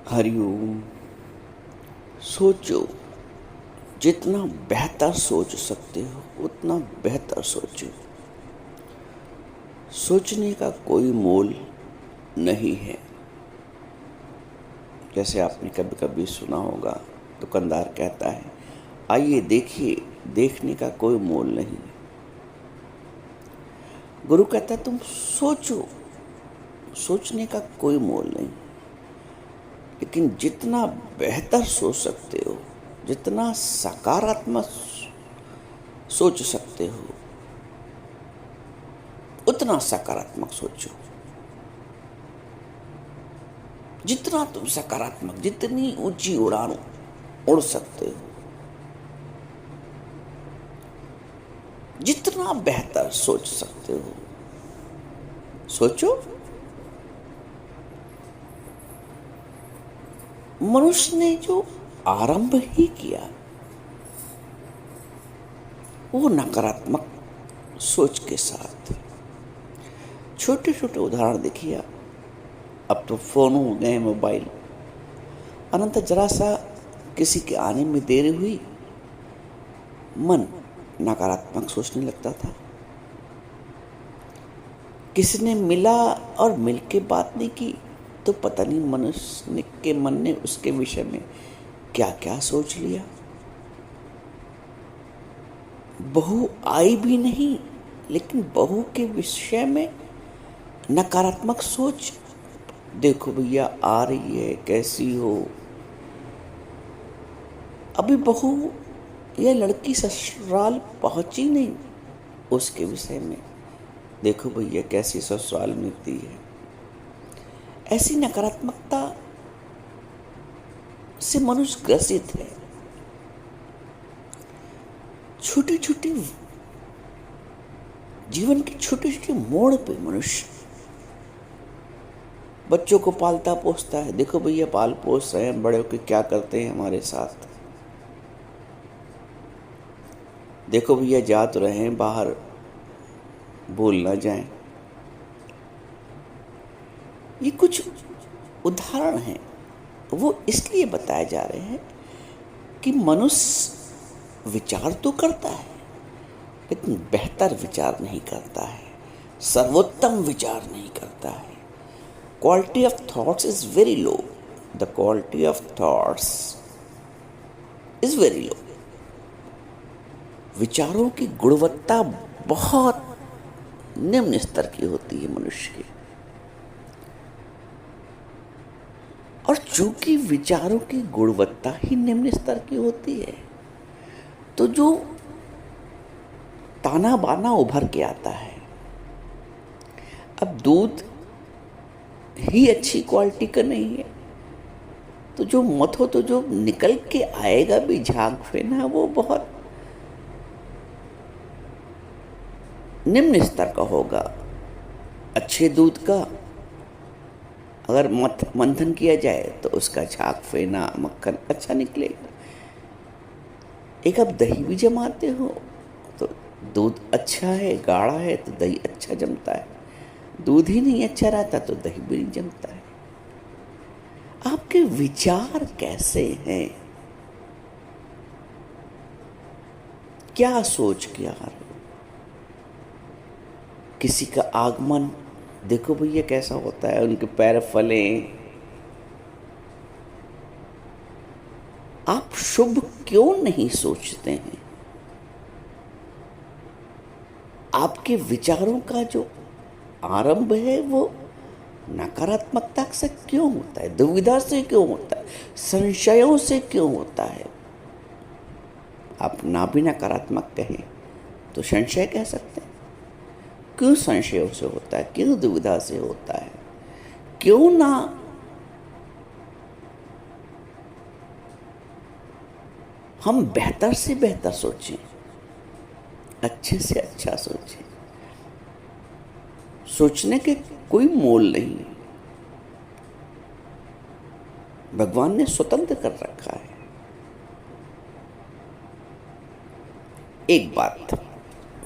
हरिओम। सोचो, जितना बेहतर सोच सकते हो उतना बेहतर सोचो। सोचने का कोई मोल नहीं है। जैसे आपने कभी कभी सुना होगा, दुकानदार कहता है, आइए देखिए, देखने का कोई मोल नहीं। गुरु कहता है, तुम सोचो, सोचने का कोई मोल नहीं। लेकिन जितना बेहतर सोच सकते हो, जितना सकारात्मक सोच सकते हो, उतना सकारात्मक सोचो। जितना तुम सकारात्मक, जितनी ऊंची उड़ान उड़ सकते हो, जितना बेहतर सोच सकते हो, सोचो। मनुष्य ने जो आरंभ ही किया वो नकारात्मक सोच के साथ। छोटे छोटे उदाहरण देखिए। अब तो फोन हो गए, मोबाइल। अनंत जरा सा किसी के आने में देरी हुई, मन नकारात्मक सोचने लगता था। किसी ने मिला और मिल के बात नहीं की तो पता नहीं मनुष्य के मन ने उसके विषय में क्या क्या सोच लिया। बहू आई भी नहीं, लेकिन बहू के विषय में नकारात्मक सोच। देखो भैया, आ रही है, कैसी हो। अभी बहू या लड़की ससुराल पहुंची नहीं, उसके विषय में देखो भैया कैसी ससुराल मिलती है। ऐसी नकारात्मकता से मनुष्य ग्रसित है। छोटी छोटी जीवन के छोटे छोटे मोड़ पे मनुष्य बच्चों को पालता पोसता है। देखो भैया, पाल पोस रहे हैं, बड़े होकर क्या करते हैं हमारे साथ। देखो भैया, जा तो रहे हैं बाहर, भूल ना जाएं। ये कुछ उदाहरण हैं, वो इसलिए बताए जा रहे हैं कि मनुष्य विचार तो करता है, लेकिन बेहतर विचार नहीं करता है, सर्वोत्तम विचार नहीं करता है। Quality of thoughts is very low. The quality of thoughts is very low. विचारों की गुणवत्ता बहुत निम्न स्तर की होती है मनुष्य की। और चूंकि विचारों की गुणवत्ता ही निम्न स्तर की होती है, तो जो ताना बाना उभर के आता है। अब दूध ही अच्छी क्वालिटी का नहीं है, तो जो मत हो, तो जो निकल के आएगा भी झाग फेना, वो बहुत निम्न स्तर का होगा। अच्छे दूध का अगर मंथन किया जाए तो उसका झाग फेना, मक्खन अच्छा निकलेगा। एक आप दही भी जमाते हो तो दूध अच्छा है, गाढ़ा है, तो दही अच्छा जमता है। दूध ही नहीं अच्छा रहता तो दही भी नहीं जमता है। आपके विचार कैसे हैं? क्या सोच के आ रहे हो? किसी का आगमन देखो भैया कैसा होता है, उनके पैर फले। आप शुभ क्यों नहीं सोचते हैं? आपके विचारों का जो आरंभ है वो नकारात्मकता से क्यों होता है? दुविधा से क्यों होता है? संशयों से क्यों होता है? आप ना भी नकारात्मक कहें तो संशय कह सकते हैं। क्यों संशयों से होता है? क्यों दुविधा से होता है? क्यों ना हम बेहतर से बेहतर सोचें, अच्छे से अच्छा सोचें। सोचने के कोई मोल नहीं। भगवान ने स्वतंत्र कर रखा है। एक बात।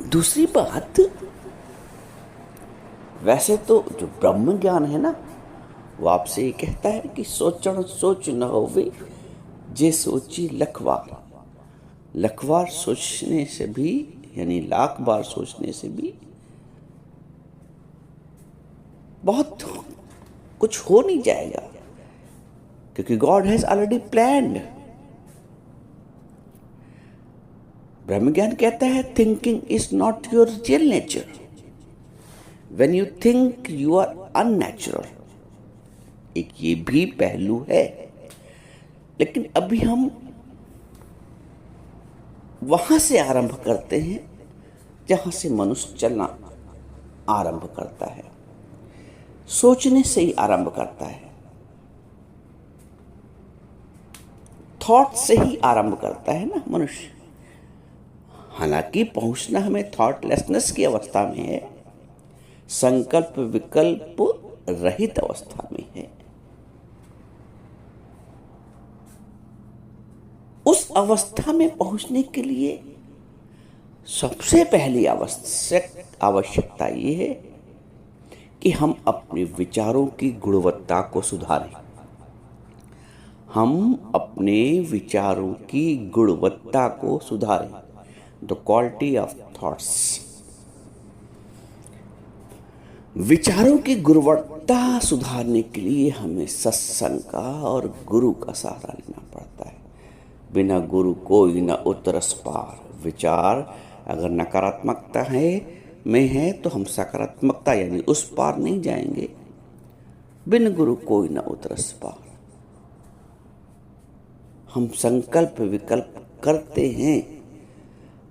दूसरी बात, वैसे तो जो ब्रह्म ज्ञान है ना, वो आपसे ये कहता है कि सोचण सोच न होवे जे सोची लखवार। लखवार सोचने से भी, यानी लाख बार सोचने से भी बहुत कुछ हो नहीं जाएगा, क्योंकि गॉड हैज ऑलरेडी प्लान्ड। ब्रह्म ज्ञान कहता है thinking is not your real nature. When you think you are unnatural. एक ये भी पहलू है, लेकिन अभी हम वहां से आरंभ करते हैं जहां से मनुष्य चलना आरंभ करता है। सोचने से ही आरंभ करता है, थॉट से ही आरंभ करता है ना मनुष्य। हालांकि पहुंचना हमें थॉटलेसनेस की अवस्था में है, संकल्प विकल्प रहित अवस्था में है। उस अवस्था में पहुंचने के लिए सबसे पहली आवश्यकता ये है कि हम अपने विचारों की गुणवत्ता को सुधारें। हम अपने विचारों की गुणवत्ता को सुधारें, द क्वालिटी ऑफ थॉट्स। विचारों की गुणवत्ता सुधारने के लिए हमें सत्संग का और गुरु का सहारा लेना पड़ता है। बिना गुरु कोई न उतरस पार। विचार अगर नकारात्मकता में है तो हम सकारात्मकता यानी उस पार नहीं जाएंगे। बिन गुरु कोई न उतरस पार। हम संकल्प विकल्प करते हैं,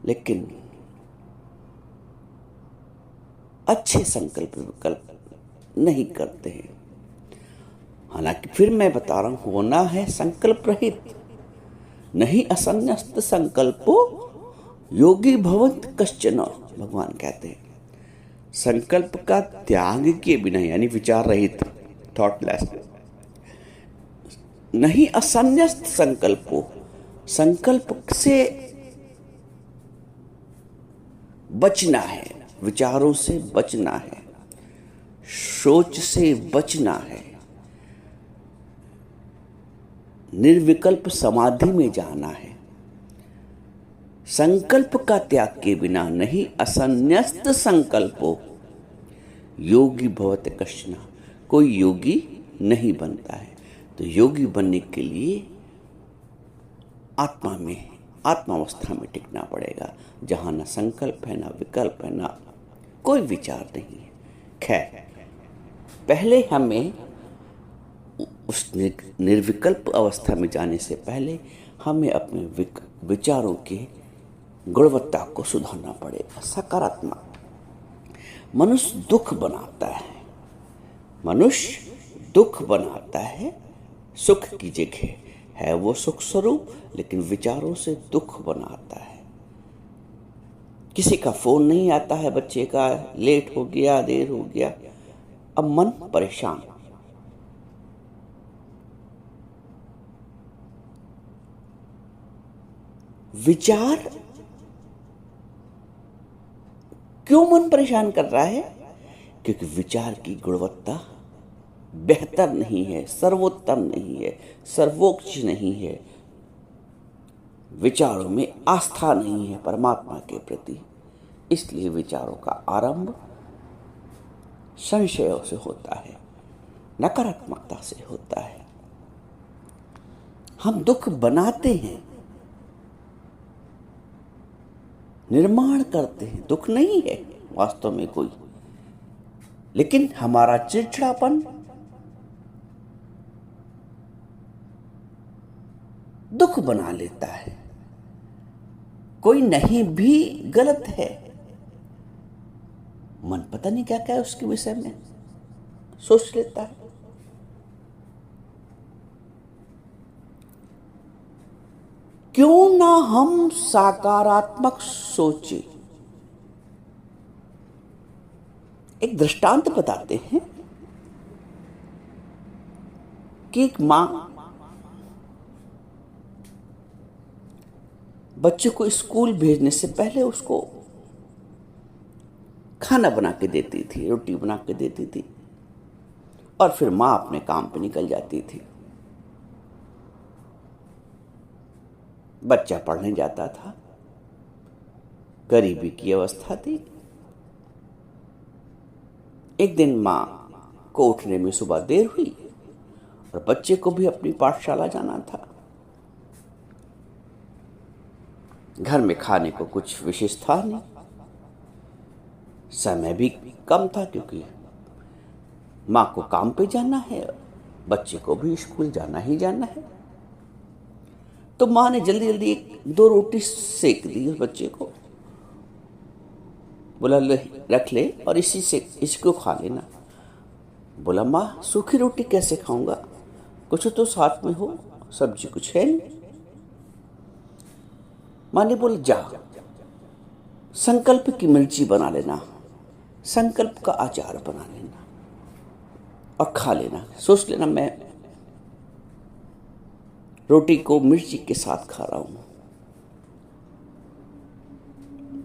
लेकिन अच्छे संकल्प विकल्प नहीं करते हैं। हालांकि फिर मैं बता रहा हूं, होना है संकल्प रहित। नहीं असन्यस्त संकल्पो योगी भवत कश्चन, भगवान कहते हैं। संकल्प का त्याग किए बिना, यानी विचार रहित, थॉटलेस। नहीं असन्यस्त संकल्पो, संकल्प से बचना है, विचारों से बचना है, सोच से बचना है, निर्विकल्प समाधि में जाना है। संकल्प का त्याग के बिना नहीं असन्यस्त संकल्पो योगी भवते कश्चन, कोई योगी नहीं बनता है। तो योगी बनने के लिए आत्मा में, आत्मावस्था में टिकना पड़ेगा, जहां ना संकल्प है, ना विकल्प है, ना कोई विचार नहीं है। खैर, पहले हमें उस निर्विकल्प अवस्था में जाने से पहले हमें अपने विचारों की गुणवत्ता को सुधारना पड़ेगा। सकारात्मक। मनुष्य दुख बनाता है, मनुष्य दुख बनाता है सुख की जगह। है वो सुख स्वरूप, लेकिन विचारों से दुख बनाता है। किसी का फोन नहीं आता है, बच्चे का लेट हो गया, देर हो गया, अब मन परेशान। विचार क्यों मन परेशान कर रहा है? क्योंकि विचार की गुणवत्ता बेहतर नहीं है, सर्वोत्तम नहीं है, सर्वोच्च नहीं है। विचारों में आस्था नहीं है परमात्मा के प्रति। इसलिए विचारों का आरंभ संशयों से होता है, नकारात्मकता से होता है। हम दुख बनाते हैं, निर्माण करते हैं। दुख नहीं है वास्तव में कोई, लेकिन हमारा चिड़चिड़ापन दुख बना लेता है। कोई नहीं भी गलत है, मन पता नहीं क्या क्या है उसके विषय में सोच लेता है। क्यों ना हम सकारात्मक सोचें। एक दृष्टांत बताते हैं कि एक मां बच्चे को स्कूल भेजने से पहले उसको खाना बना के देती थी, रोटी बना के देती थी। और फिर माँ अपने काम पे निकल जाती थी। बच्चा पढ़ने जाता था। गरीबी की अवस्था थी। एक दिन माँ को उठने में सुबह देर हुई और बच्चे को भी अपनी पाठशाला जाना था। घर में खाने को कुछ विशेष था नहीं। समय भी कम था क्योंकि माँ को काम पे जाना है, बच्चे को भी स्कूल जाना ही जाना है। तो माँ ने जल्दी जल्दी 1-2 रोटी सेक दी उस बच्चे को। बोला ले रख ले और इसको खा लेना। बोला माँ सूखी रोटी कैसे खाऊंगा, कुछ तो साथ में हो, सब्जी कुछ है नहीं। माँ ने बोला जा संकल्प की मिर्ची बना लेना, संकल्प का अचार बना लेना और खा लेना। सोच लेना मैं रोटी को मिर्ची के साथ खा रहा हूं।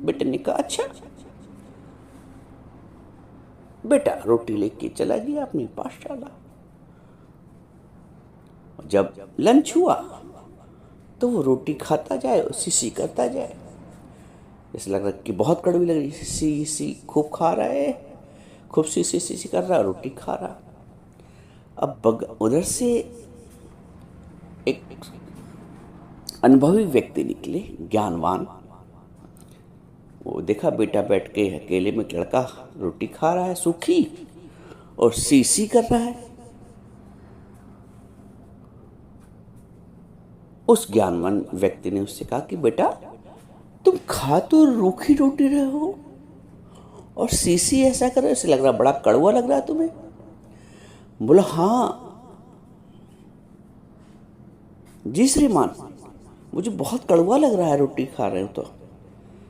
बेटे ने कहा अच्छा। बेटा रोटी लेके चला गया अपनी पाठशाला। जब लंच हुआ तो वो रोटी खाता जाए, सी करता जाए। ऐसा लग रहा कि बहुत कड़वी लग रही, सी खूब खा रहा है, खूब सी कर रहा, रोटी खा रहा। अब उधर से एक अनुभवी व्यक्ति निकले, ज्ञानवान। वो देखा बेटा बैठ के अकेले में लड़का रोटी खा रहा है सूखी और सी कर रहा है। उस ज्ञानवान व्यक्ति ने उससे कहा कि बेटा तुम खा तो रूखी रोटी रहे हो और सी ऐसा कर रहे हो, ऐसे लग रहा बड़ा कड़वा लग रहा है तुम्हें। बोला हाँ जी श्रीमान, मुझे बहुत कड़वा लग रहा है रोटी खा रहे हो तो,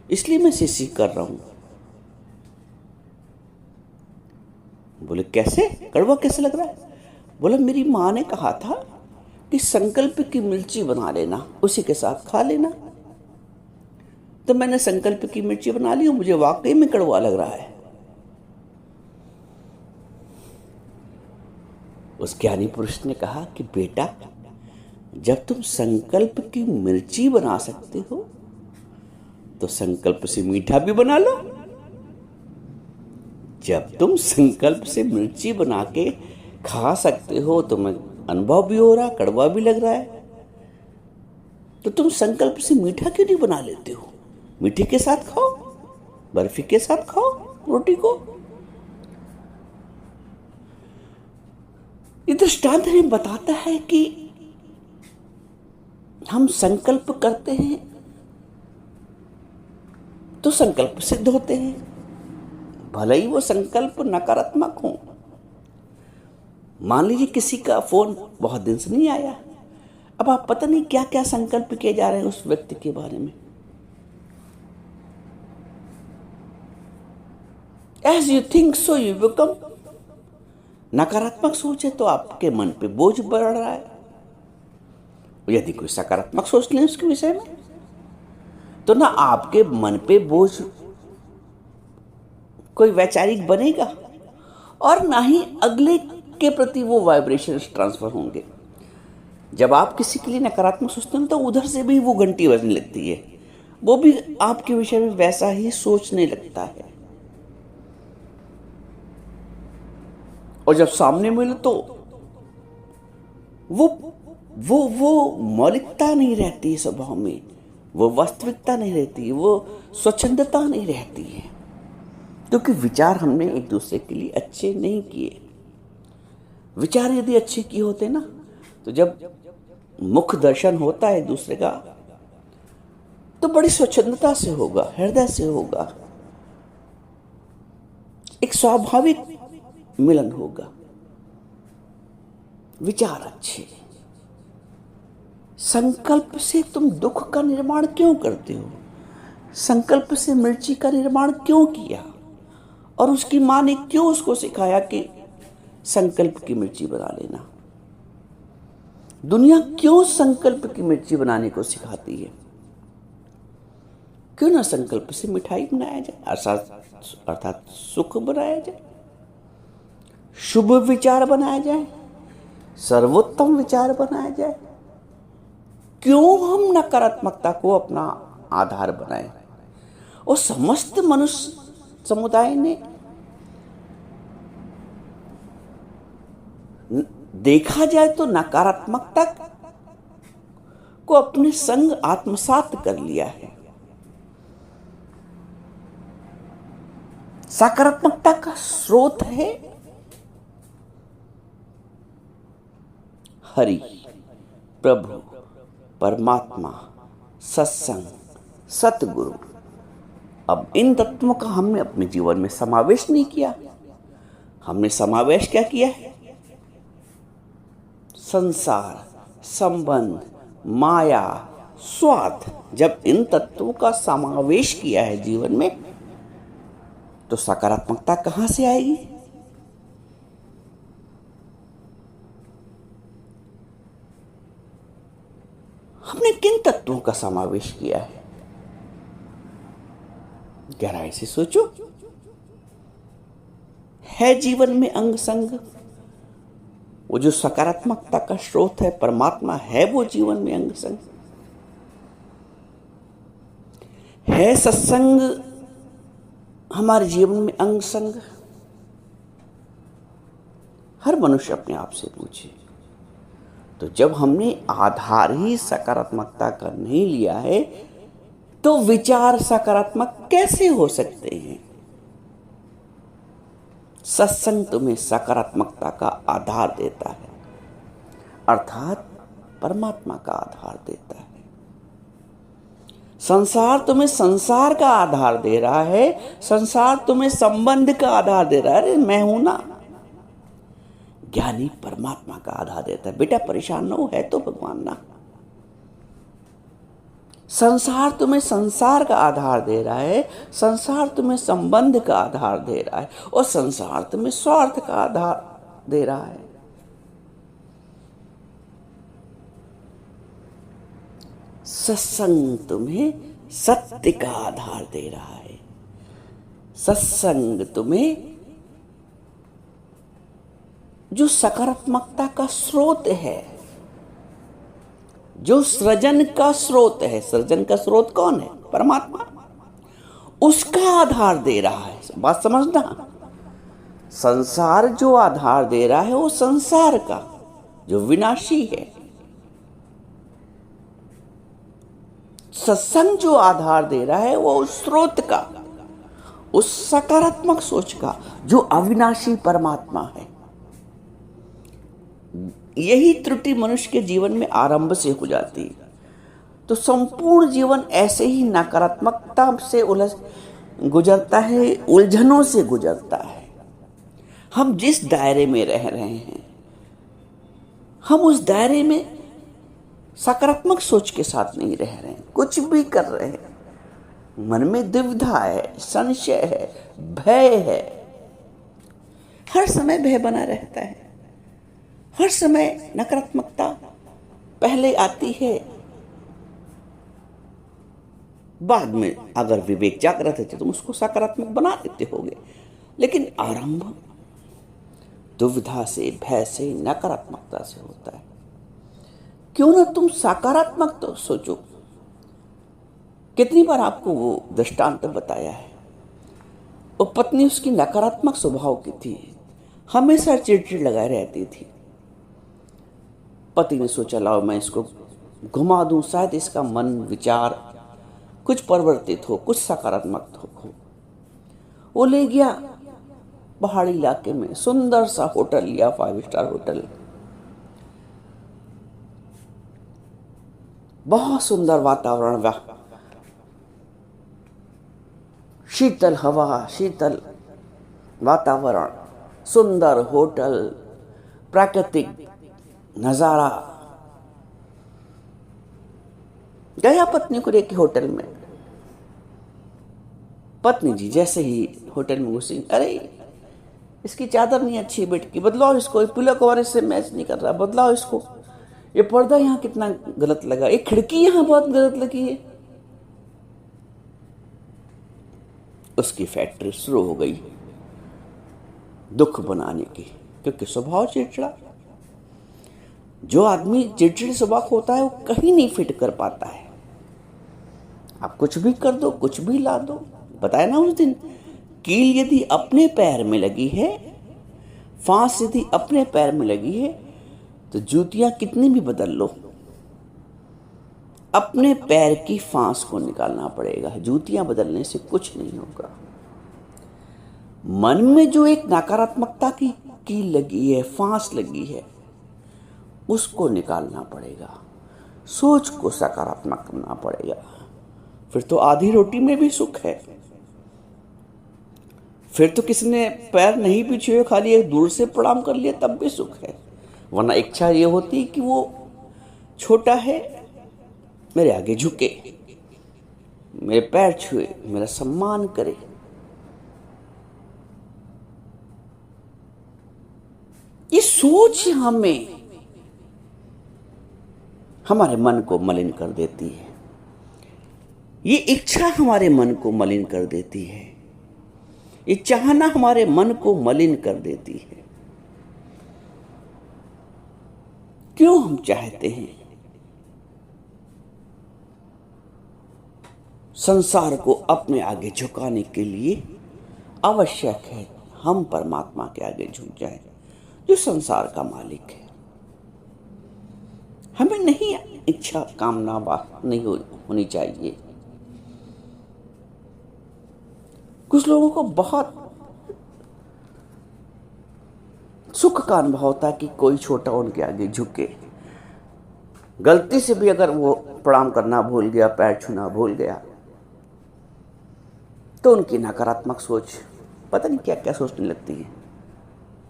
इसलिए मैं सी कर रहा हूं। बोले कैसे, कड़वा कैसे लग रहा है? बोला मेरी माँ ने कहा था कि संकल्प की मिर्ची बना लेना, उसी के साथ खा लेना। तो मैंने संकल्प की मिर्ची बना ली और मुझे वाकई में कड़वा लग रहा है। उस ज्ञानी पुरुष ने कहा कि बेटा जब तुम संकल्प की मिर्ची बना सकते हो तो संकल्प से मीठा भी बना लो। जब तुम संकल्प से मिर्ची बना के खा सकते हो, तुम्हें अनुभव भी हो रहा, कड़वा भी लग रहा है, तो तुम संकल्प से मीठा क्यों नहीं बना लेते हो? मीठे के साथ खाओ, बर्फी के साथ खाओ रोटी को। ये दृष्टांत हमें बताता है कि हम संकल्प करते हैं तो संकल्प सिद्ध होते हैं, भले ही वो संकल्प नकारात्मक हो। मान लीजिए किसी का फोन बहुत दिन से नहीं आया, अब आप पता नहीं क्या क्या संकल्प किए जा रहे हैं उस व्यक्ति के बारे में। As you think so you become। नकारात्मक सोच है तो आपके मन पे बोझ बढ़ रहा है। यदि कोई सकारात्मक सोच लें उसके विषय में तो ना आपके मन पे बोझ कोई वैचारिक बनेगा और ना ही अगले के प्रति वो वाइब्रेशन ट्रांसफर होंगे। जब आप किसी के लिए नकारात्मक सोचते हैं तो उधर से भी वो घंटी बजने लगती है, वो भी आपके विषय में वैसा ही सोचने लगता है। और जब सामने मिले तो वो मौलिकता नहीं रहती स्वभाव में, वो वास्तविकता नहीं रहती, वो स्वच्छंदता नहीं रहती है, क्योंकि विचार हमने एक दूसरे के लिए अच्छे नहीं किए। विचार यदि अच्छे किए होते ना तो जब मुख दर्शन होता है एक दूसरे का तो बड़ी स्वच्छंदता से होगा, हृदय से होगा, एक स्वाभाविक मिलन होगा। विचार अच्छे। संकल्प से तुम दुख का निर्माण क्यों करते हो? संकल्प से मिर्ची का निर्माण क्यों किया? और उसकी मां ने क्यों उसको सिखाया कि संकल्प की मिर्ची बना लेना? दुनिया क्यों संकल्प की मिर्ची बनाने को सिखाती है? क्यों ना संकल्प से मिठाई बनाया जाए, अर्थात सुख बनाया जाए। शुभ विचार बनाया जाए, सर्वोत्तम विचार बनाया जाए। क्यों हम नकारात्मकता को अपना आधार बनाए? और समस्त मनुष्य समुदाय ने देखा जाए तो नकारात्मकता को अपने संग आत्मसात कर लिया है। सकारात्मकता का स्रोत है हरि, प्रभु, परमात्मा, सत्संग, सतगुरु। अब इन तत्वों का हमने अपने जीवन में समावेश नहीं किया। हमने समावेश क्या किया है? संसार, संबंध, माया, स्वार्थ। जब इन तत्वों का समावेश किया है जीवन में, तो सकारात्मकता कहां से आएगी? हमने किन तत्वों का समावेश किया है? गहराई से सोचो। है जीवन में अंग संग, वो जो सकारात्मकता का स्रोत है परमात्मा, है वो जीवन में अंग संग? है सत्संग हमारे जीवन में अंग संग? हर मनुष्य अपने आप से पूछे। तो जब हमने आधार ही सकारात्मकता का नहीं लिया है, तो विचार सकारात्मक कैसे हो सकते हैं? सत्संग तुम्हें सकारात्मकता का आधार देता है, अर्थात परमात्मा का आधार देता है। संसार तुम्हें संसार का आधार दे रहा है, संसार तुम्हें संबंध का आधार दे रहा है। अरे मैं हूं ना। ज्ञानी परमात्मा का आधार देता है। बेटा परेशान न हो, है तो भगवान ना। संसार तुम्हें संसार का आधार दे रहा है, संसार तुम्हें संबंध का आधार दे रहा है, और संसार तुम्हें स्वार्थ का आधार दे रहा है। सत्संग तुम्हें सत्य का आधार दे रहा है। सत्संग तुम्हें जो सकारात्मकता का स्रोत है, जो सृजन का स्रोत है, सृजन का स्रोत कौन है? परमात्मा। उसका आधार दे रहा है। बात समझना। संसार जो आधार दे रहा है वो संसार का, जो विनाशी है। सत्संग जो आधार दे रहा है वो उस स्रोत का, उस सकारात्मक सोच का, जो अविनाशी परमात्मा है। यही त्रुटि मनुष्य के जीवन में आरंभ से हो जाती है। तो संपूर्ण जीवन ऐसे ही नकारात्मकता से गुजरता है, उलझनों से गुजरता है। हम जिस दायरे में रह रहे हैं, हम उस दायरे में सकारात्मक सोच के साथ नहीं रह रहे हैं। कुछ भी कर रहे हैं, मन में दुविधा है, संशय है, भय है। हर समय भय बना रहता है। हर समय नकारात्मकता पहले आती है, बाद में अगर विवेक जागृत है तो तुम उसको सकारात्मक बना देते होगे। लेकिन आरंभ दुविधा से, भय से, नकारात्मकता से होता है। क्यों ना तुम सकारात्मक तो सोचो। कितनी बार आपको वो दृष्टांत बताया है। वो पत्नी उसकी नकारात्मक स्वभाव की थी, हमेशा चिड़चिड़ लगाए रहती थी। पति ने सोचा लाओ मैं इसको घुमा दूं, शायद इसका मन विचार कुछ परिवर्तित हो, कुछ सकारात्मक हो। वो ले गया पहाड़ी इलाके में, सुंदर सा होटल लिया, 5 स्टार होटल। बहुत सुंदर वातावरण, शीतल हवा, शीतल वातावरण, सुंदर होटल, प्राकृतिक नजारा। गया पत्नी को लेके होटल में। पत्नी जी जैसे ही होटल में घुसी, अरे इसकी चादर नहीं अच्छी बेड की, बदलाओ इसको। पिलो कवर इससे मैच नहीं कर रहा, बदलाओ इसको। ये पर्दा यहाँ कितना गलत लगा, ये खिड़की यहाँ बहुत गलत लगी है। उसकी फैक्ट्री शुरू हो गई दुख बनाने की। क्योंकि स्वभाव चिड़चिड़ा। जो आदमी चिड़चिड़े स्वभाव होता है वो कहीं नहीं फिट कर पाता है। आप कुछ भी कर दो, कुछ भी ला दो। बताया ना उस दिन, कील यदि अपने पैर में लगी है, फांस यदि अपने पैर में लगी है, तो जूतियां कितनी भी बदल लो, अपने पैर की फांस को निकालना पड़ेगा। जूतियां बदलने से कुछ नहीं होगा। मन में जो एक नकारात्मकता की कील लगी है, फांस लगी है, उसको निकालना पड़ेगा। सोच को सकारात्मक करना पड़ेगा। फिर तो आधी रोटी में भी सुख है। फिर तो किसी ने पैर नहीं पीछे हुए, खाली एक दूर से प्रणाम कर लिया, तब भी सुख है। वरना इच्छा ये होती कि वो छोटा है, मेरे आगे झुके, मेरे पैर छुए, मेरा सम्मान करे। ये सोच हमारे मन को मलिन कर देती है। ये इच्छा हमारे मन को मलिन कर देती है। ये चाहना हमारे मन को मलिन कर देती है। क्यों हम चाहते हैं? संसार को अपने आगे झुकाने के लिए आवश्यक है हम परमात्मा के आगे झुक जाएं, जो संसार का मालिक है। हमें नहीं इच्छा कामना नहीं होनी चाहिए। कुछ लोगों को बहुत सुख का अनुभव होता है कि कोई छोटा उनके आगे झुके। गलती से भी अगर वो प्रणाम करना भूल गया, पैर छूना भूल गया, तो उनकी नकारात्मक सोच पता नहीं क्या क्या सोचने लगती है।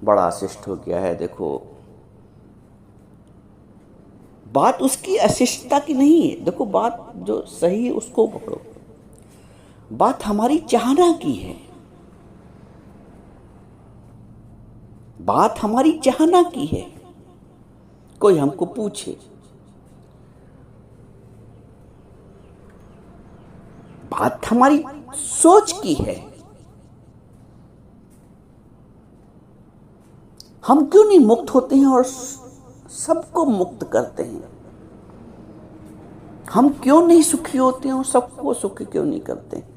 बड़ा अशिष्ट हो गया है, देखो। बात उसकी अशिष्टता की नहीं है। देखो, बात जो सही है उसको पकड़ो। बात हमारी चाहना की है। बात हमारी चाहना की है। कोई हमको पूछे, बात हमारी सोच की है। हम क्यों नहीं मुक्त होते हैं और सबको मुक्त करते हैं? हम क्यों नहीं सुखी होते हैं और सबको सुखी क्यों नहीं करते हैं?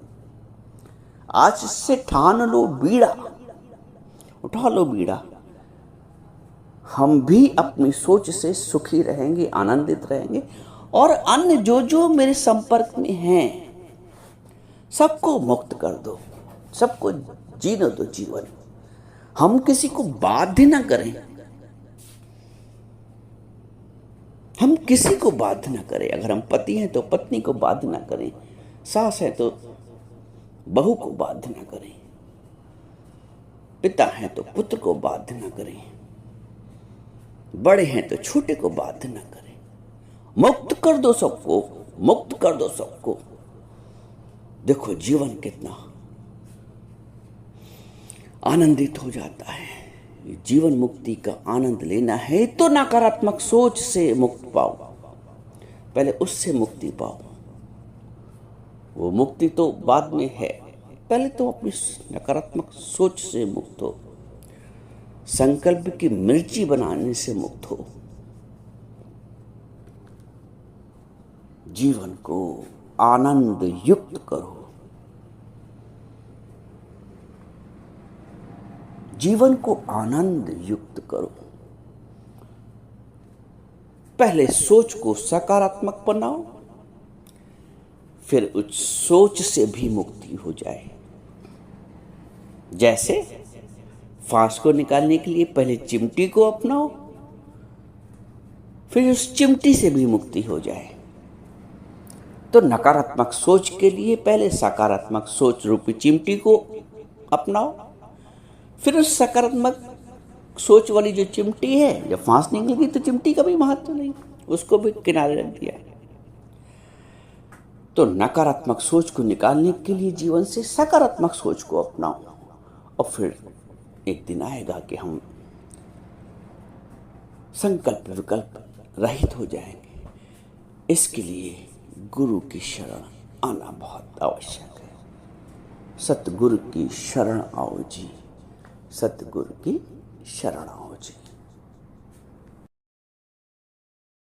आज से ठान लो बीड़ा, उठा लो बीड़ा। हम भी अपनी सोच से सुखी रहेंगे, आनंदित रहेंगे, और अन्य जो जो मेरे संपर्क में हैं सबको मुक्त कर दो, सबको जीने दो जीवन। हम किसी को बाध्य ना करें। हम किसी को बाध्य ना करें। अगर हम पति हैं तो पत्नी को बाध्य ना करें, सास है तो बहू को बाध्य ना करें, पिता हैं तो पुत्र को बाध्य ना करें, बड़े हैं तो छोटे को बाध्य ना करें। मुक्त कर दो सबको, मुक्त कर दो सबको। देखो जीवन कितना आनंदित हो जाता है। जीवन मुक्ति का आनंद लेना है तो नकारात्मक सोच से मुक्त पाओ। पहले उससे मुक्ति पाओ। वो मुक्ति तो बाद में है, पहले तो अपनी नकारात्मक सोच से मुक्त हो। संकल्प की मिर्ची बनाने से मुक्त हो। जीवन को आनंद युक्त करो। जीवन को आनंद युक्त करो। पहले सोच को सकारात्मक बनाओ, फिर उस सोच से भी मुक्ति हो जाए। जैसे फांस को निकालने के लिए पहले चिमटी को अपनाओ, फिर उस चिमटी से भी मुक्ति हो जाए। तो नकारात्मक सोच के लिए पहले सकारात्मक सोच रूपी चिमटी को अपनाओ, फिर उस सकारात्मक सोच वाली जो चिमटी है, जब फांस निकलेगी तो चिमटी का भी महत्व नहीं, उसको भी किनारे रख दिया। तो नकारात्मक सोच को निकालने के लिए जीवन से सकारात्मक सोच को अपनाओ, और फिर एक दिन आएगा कि हम संकल्प विकल्प रहित हो जाएंगे। इसके लिए गुरु की शरण आना बहुत आवश्यक है। सतगुरु की शरण आओ जी, सतगुरु की शरण आओ।